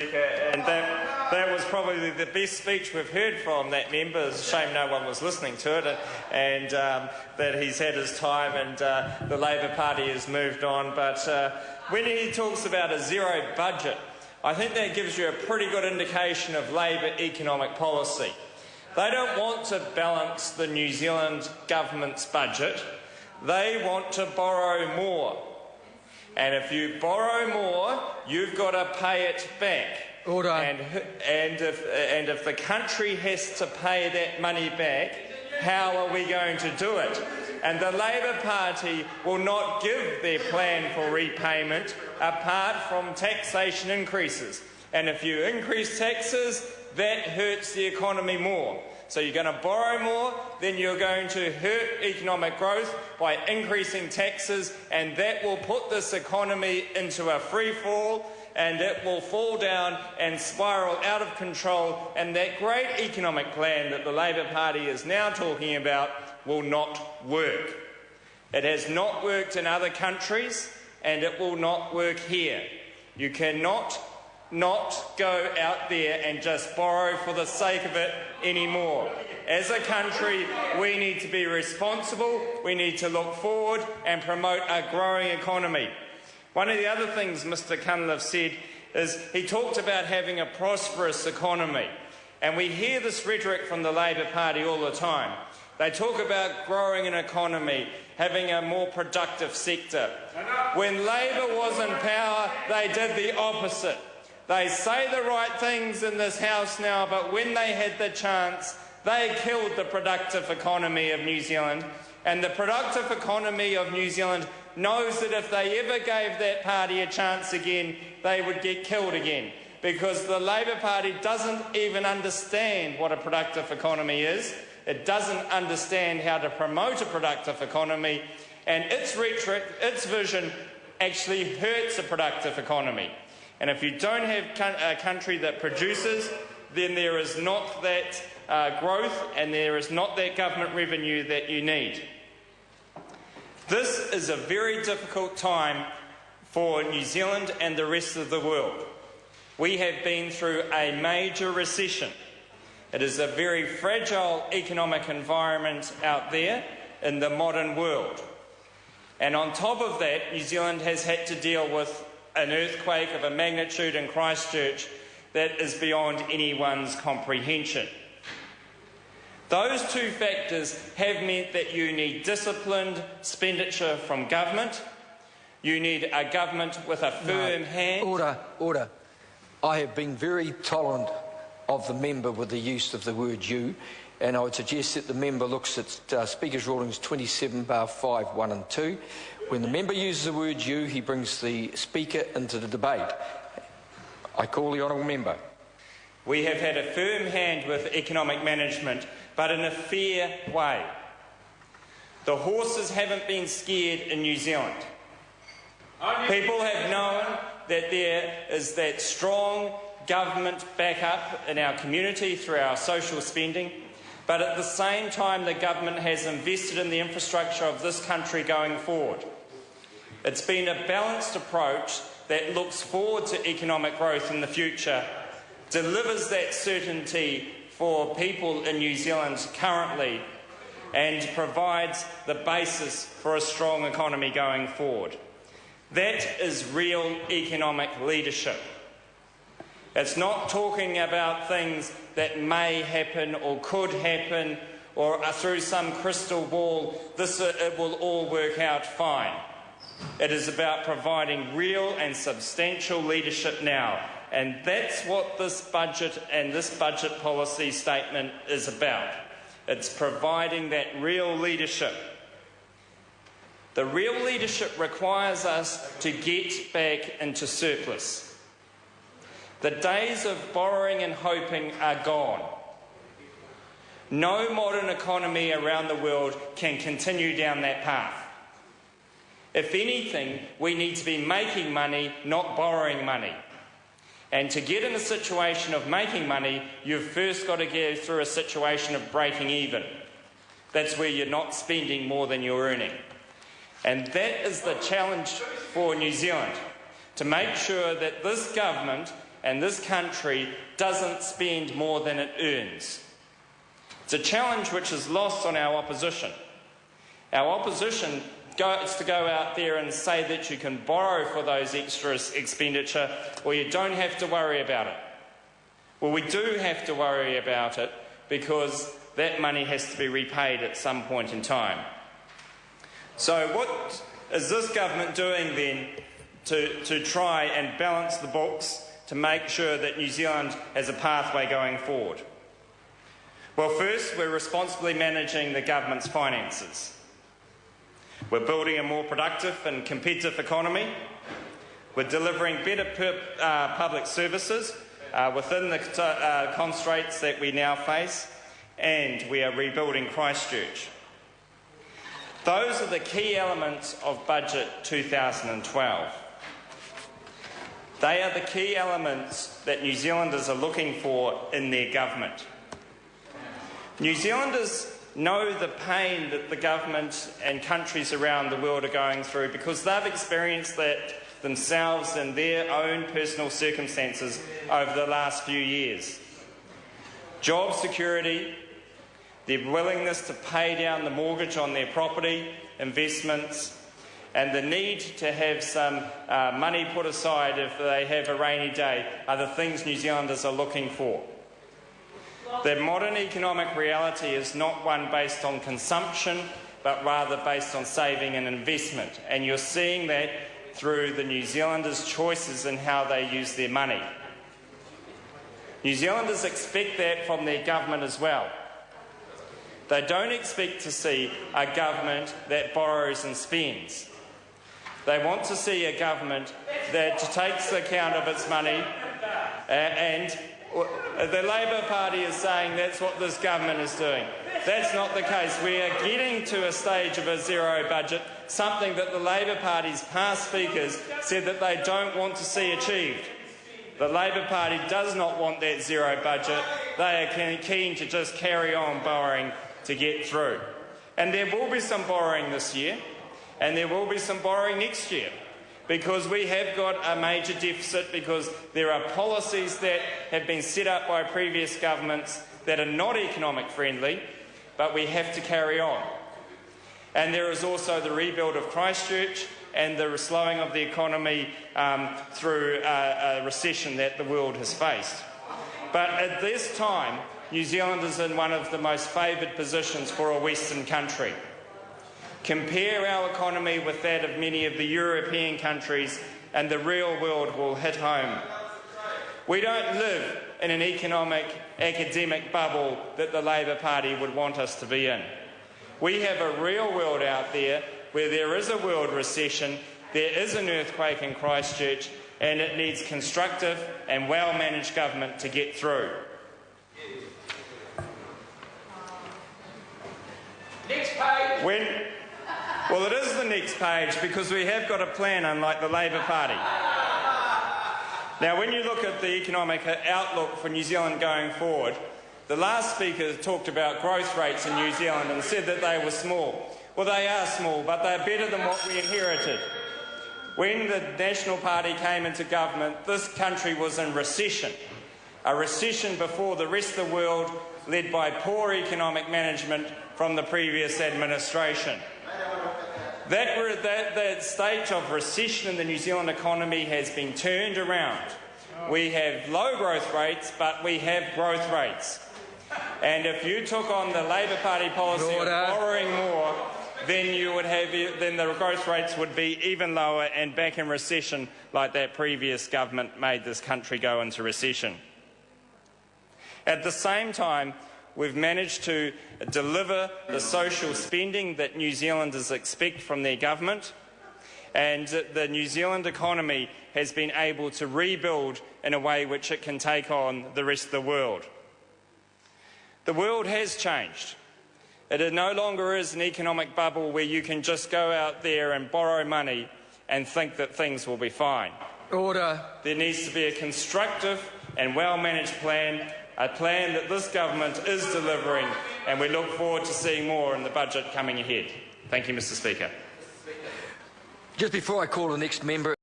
Speaker, and that was probably the best speech we've heard from that member. It's a shame no one was listening to it, and that he's had his time and the Labor Party has moved on. But when he talks about a zero budget, I think that gives you a pretty good indication of Labor economic policy. They don't want to balance the New Zealand government's budget. They want to borrow more. And if you borrow more, you've got to pay it back. Order. And if the country has to pay that money back, how are we going to do it? And the Labor Party will not give their plan for repayment apart from taxation increases. And if you increase taxes, that hurts the economy more. So you're going to borrow more, then you're going to hurt economic growth by increasing taxes, and that will put this economy into a free fall, and it will fall down and spiral out of control, and that great economic plan that the Labor Party is now talking about will not work. It has not worked in other countries, and it will not work here. You cannot not go out there and just borrow for the sake of it anymore. As a country, we need to be responsible, we need to look forward and promote a growing economy. One of the other things Mr Cunliffe said is he talked about having a prosperous economy, and we hear this rhetoric from the Labor Party all the time. They talk about growing an economy, having a more productive sector. When Labor was in power, they did the opposite. They say the right things in this House now, but when they had the chance, they killed the productive economy of New Zealand. And the productive economy of New Zealand knows that if they ever gave that party a chance again, they would get killed again. Because the Labor Party doesn't even understand what a productive economy is. It doesn't understand how to promote a productive economy. And its rhetoric, its vision, actually hurts a productive economy. And if you don't have a country that produces, then there is not that growth and there is not that government revenue that you need. This is a very difficult time for New Zealand and the rest of the world. We have been through a major recession. It is a very fragile economic environment out there in the modern world. And on top of that, New Zealand has had to deal with an earthquake of a magnitude in Christchurch that is beyond anyone's comprehension. Those two factors have meant that you need disciplined expenditure from government. You need a government with a firm hand. Order. I have been very tolerant of the member with the use of the word you, and I would suggest that the member looks at Speaker's Rulings 27(5), 1 and 2. When the member uses the word you, he brings the Speaker into the debate. I call the honourable member. We have had a firm hand with economic management, but in a fair way. The horses haven't been scared in New Zealand. People have known that there is that strong government backup in our community through our social spending, but at the same time the government has invested in the infrastructure of this country going forward. It's been a balanced approach that looks forward to economic growth in the future, delivers that certainty for people in New Zealand currently, and provides the basis for a strong economy going forward. That is real economic leadership. It's not talking about things that may happen or could happen or through some crystal ball, it will all work out fine. It is about providing real and substantial leadership now. And that's what this budget and this budget policy statement is about. It's providing that real leadership. The real leadership requires us to get back into surplus. The days of borrowing and hoping are gone. No modern economy around the world can continue down that path. If anything, we need to be making money, not borrowing money. And to get in a situation of making money, you've first got to go through a situation of breaking even. That's where you're not spending more than you're earning. And that is the challenge for New Zealand, to make sure that this government and this country doesn't spend more than it earns. It's a challenge which is lost on our opposition. Our opposition is to go out there and say that you can borrow for those extra expenditure or you don't have to worry about it. Well, we do have to worry about it because that money has to be repaid at some point in time. So what is this government doing then to try and balance the books to make sure that New Zealand has a pathway going forward? Well, first, we're responsibly managing the government's finances. We're building a more productive and competitive economy. We're delivering better public services within the constraints that we now face, and we are rebuilding Christchurch. Those are the key elements of Budget 2012. They are the key elements that New Zealanders are looking for in their government. New Zealanders know the pain that the government and countries around the world are going through because they've experienced that themselves in their own personal circumstances over the last few years. Job security, their willingness to pay down the mortgage on their property, investments, and the need to have some money put aside if they have a rainy day are the things New Zealanders are looking for. The modern economic reality is not one based on consumption, but rather based on saving and investment. And you're seeing that through the New Zealanders' choices in how they use their money. New Zealanders expect that from their government as well. They don't expect to see a government that borrows and spends. They want to see a government that takes account of its money and the Labor Party is saying that's what this government is doing. That's not the case. We are getting to a stage of a zero budget, something that the Labor Party's past speakers said that they don't want to see achieved. The Labor Party does not want that zero budget. They are keen to just carry on borrowing to get through. And there will be some borrowing this year, and there will be some borrowing next year, because we have got a major deficit because there are policies that have been set up by previous governments that are not economic friendly, but we have to carry on. And there is also the rebuild of Christchurch and the slowing of the economy through a recession that the world has faced. But at this time, New Zealand is in one of the most favoured positions for a Western country. Compare our economy with that of many of the European countries and the real world will hit home. We don't live in an economic, academic bubble that the Labor Party would want us to be in. We have a real world out there where there is a world recession, there is an earthquake in Christchurch, and it needs constructive and well-managed government to get through. Next page. Well, it is the next page because we have got a plan, unlike the Labor Party. Now, when you look at the economic outlook for New Zealand going forward, the last speaker talked about growth rates in New Zealand and said that they were small. Well, they are small, but they're better than what we inherited. When the National Party came into government, this country was in recession. A recession before the rest of the world, led by poor economic management from the previous administration. That stage of recession in the New Zealand economy has been turned around. We have low growth rates, but we have growth rates. And if you took on the Labor Party policy of borrowing more, then the growth rates would be even lower and back in recession like that previous government made this country go into recession. At the same time, we've managed to deliver the social spending that New Zealanders expect from their government, and the New Zealand economy has been able to rebuild in a way which it can take on the rest of the world. The world has changed. It no longer is an economic bubble where you can just go out there and borrow money and think that things will be fine. Order. There needs to be a constructive and well-managed plan, a plan that this government is delivering, and we look forward to seeing more in the budget coming ahead. Thank you, Mr. Speaker. Just before I call the next member,